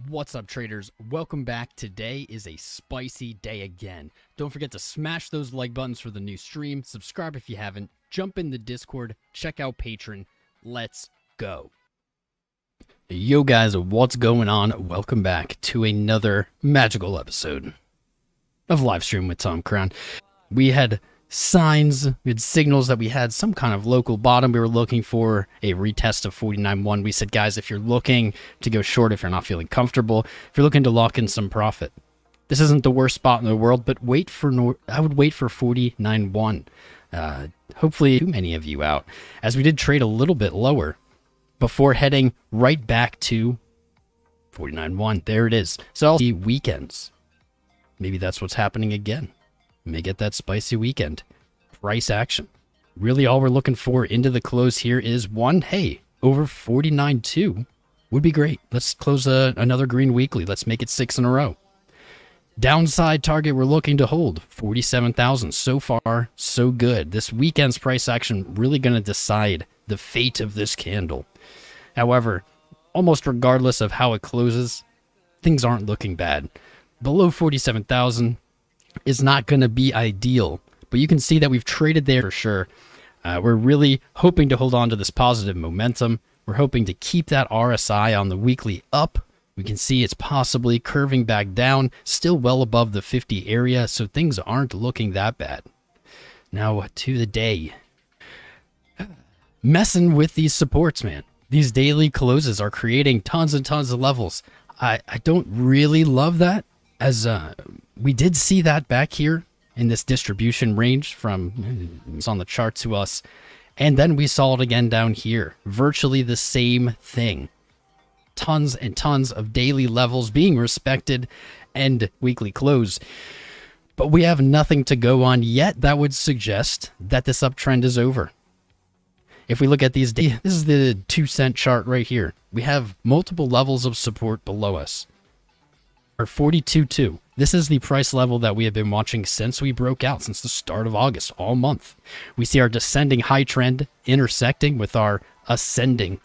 What's up, traders? Welcome back. Today is a spicy day again. Don't forget to smash those like buttons for the new stream, subscribe if you haven't, jump in the Discord, check out Patreon. Let's go. Yo guys, what's going on? Welcome back to another magical episode of Livestream with Tom Crown. We had signs, we had signals that we had some kind of local bottom. We were looking for a retest of 49.1. We said, guys, if you're looking to go short, if you're not feeling comfortable, if you're looking to lock in some profit, this isn't the worst spot in the world, but I would wait for 49.1. Hopefully too many of you out, as we did trade a little bit lower before heading right back to 49.1. There it is. So I'll see weekends. Maybe that's what's happening again. May get that spicy weekend. Price action. Really all we're looking for into the close here is one, hey, over 49.2 would be great. Let's close another green weekly. Let's make it 6 in a row. Downside target we're looking to hold, 47,000. So far, so good. This weekend's price action really going to decide the fate of this candle. However, almost regardless of how it closes, things aren't looking bad. Below 47,000 is not going to be ideal, but you can see that we've traded there for sure. We're really hoping to hold on to this positive momentum. We're hoping to keep that RSI on the weekly up. We can see it's possibly curving back down, still well above the 50 area, so things aren't looking that bad. Now to the day. Messing with these supports, man. These daily closes are creating tons and tons of levels. I don't really love that, as we did see that back here in this distribution range from it's on the chart to us, and then we saw it again down here. Virtually the same thing. Tons and tons of daily levels being respected and weekly close. But we have nothing to go on yet that would suggest that this uptrend is over. If we look at these, this is the 2-cent chart right here. We have multiple levels of support below us. Our 42.2. This is the price level that we have been watching since we broke out, since the start of August, all month. We see our descending high trend intersecting with our ascending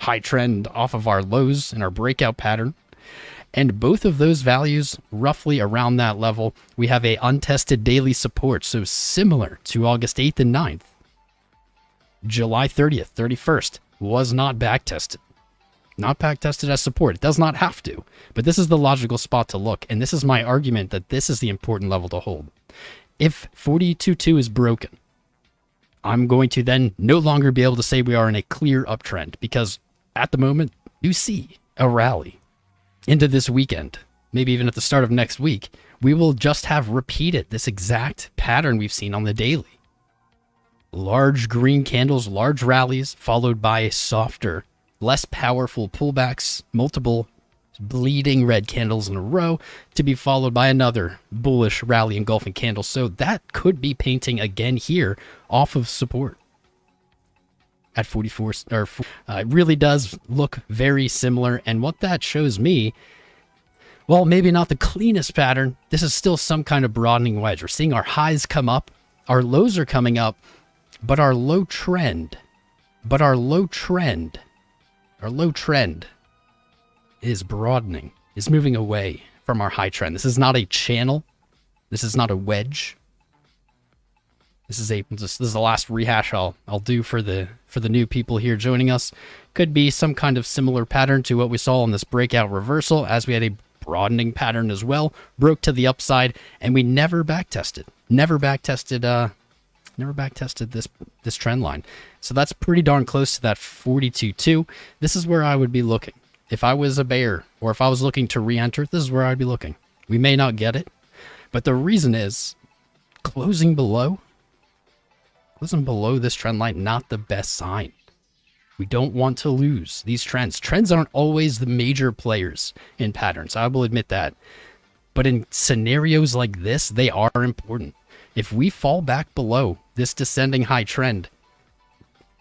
high trend off of our lows in our breakout pattern. And both of those values, roughly around that level, we have a untested daily support. So similar to August 8th and 9th. July 30th, 31st was not backtested. Not backtested as support. It does not have to, but this is the logical spot to look, and this is my argument that this is the important level to hold. If 42.2 is broken, I'm going to then no longer be able to say we are in a clear uptrend, because at the moment, you see a rally into this weekend, maybe even at the start of next week. We will just have repeated this exact pattern we've seen on the daily. Large green candles, large rallies, followed by softer, less powerful pullbacks, multiple bleeding red candles in a row, to be followed by another bullish rally engulfing candle. So that could be painting again here off of support at 44. It really does look very similar. And what that shows me, well, maybe not the cleanest pattern. This is still some kind of broadening wedge. We're seeing our highs come up, our lows are coming up, but our low trend is broadening, is moving away from our high trend. This is not a channel. This is not a wedge. This is the last rehash I'll do for the new people here joining us. Could be some kind of similar pattern to what we saw on this breakout reversal, as we had a broadening pattern as well, broke to the upside, and we never backtested. Never backtested this trend line. So that's pretty darn close to that 42.2. This is where I would be looking. If I was a bear, or if I was looking to re-enter, this is where I'd be looking. We may not get it, but the reason is closing below this trend line, not the best sign. We don't want to lose these trends. Trends aren't always the major players in patterns, I will admit that. But in scenarios like this, they are important. If we fall back below this descending high trend,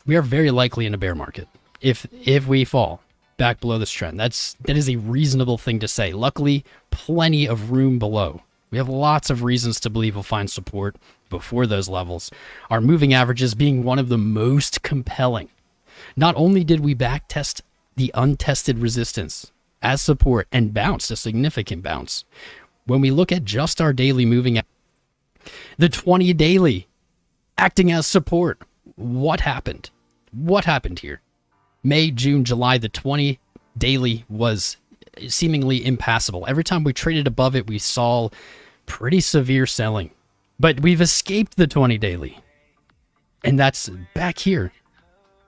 we are very likely in a bear market. If we fall back below this trend. That is a reasonable thing to say. Luckily, plenty of room below. We have lots of reasons to believe we'll find support before those levels. Our moving averages being one of the most compelling. Not only did we backtest the untested resistance as support and bounced a significant bounce, when we look at just our daily moving, the 20 daily acting as support, what happened? What happened here? May, June, July, the 20 daily was seemingly impassable. Every time we traded above it, we saw pretty severe selling. But we've escaped the 20 daily. And that's back here,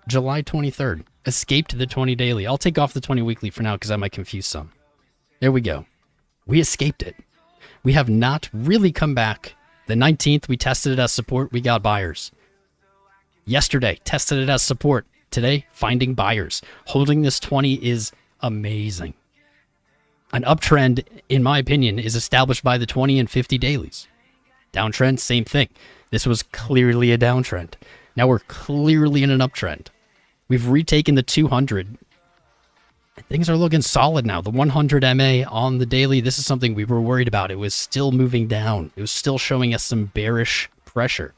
July 23rd. Escaped the 20 daily. I'll take off the 20 weekly for now because I might confuse some. There we go. We escaped it. We have not really come back. The 19th, we tested it as support. We got buyers. Yesterday, tested it as support. Today, finding buyers. Holding this 20 is amazing. An uptrend, in my opinion, is established by the 20 and 50 dailies. Downtrend, same thing. This was clearly a downtrend. Now we're clearly in an uptrend. We've retaken the 200. Things are looking solid now. The 100 MA on the daily, this is something we were worried about. It was still moving down. It was still showing us some bearish pressure.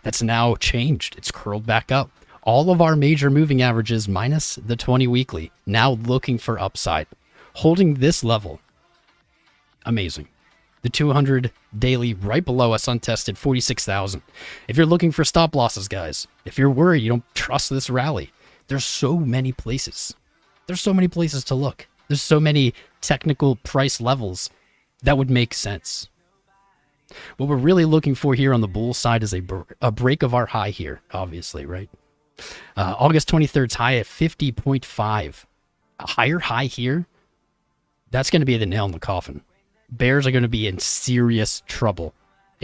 That's now changed. It's curled back up. All of our major moving averages minus the 20 weekly, now looking for upside. Holding this level, amazing. The 200 daily right below us untested, 46,000. If you're looking for stop losses, guys, if you're worried you don't trust this rally, there's so many places. There's so many places to look. There's so many technical price levels that would make sense. What we're really looking for here on the bull side is a break of our high here, obviously, right? August 23rd's high at 50.5. A higher high here, that's going to be the nail in the coffin. Bears are going to be in serious trouble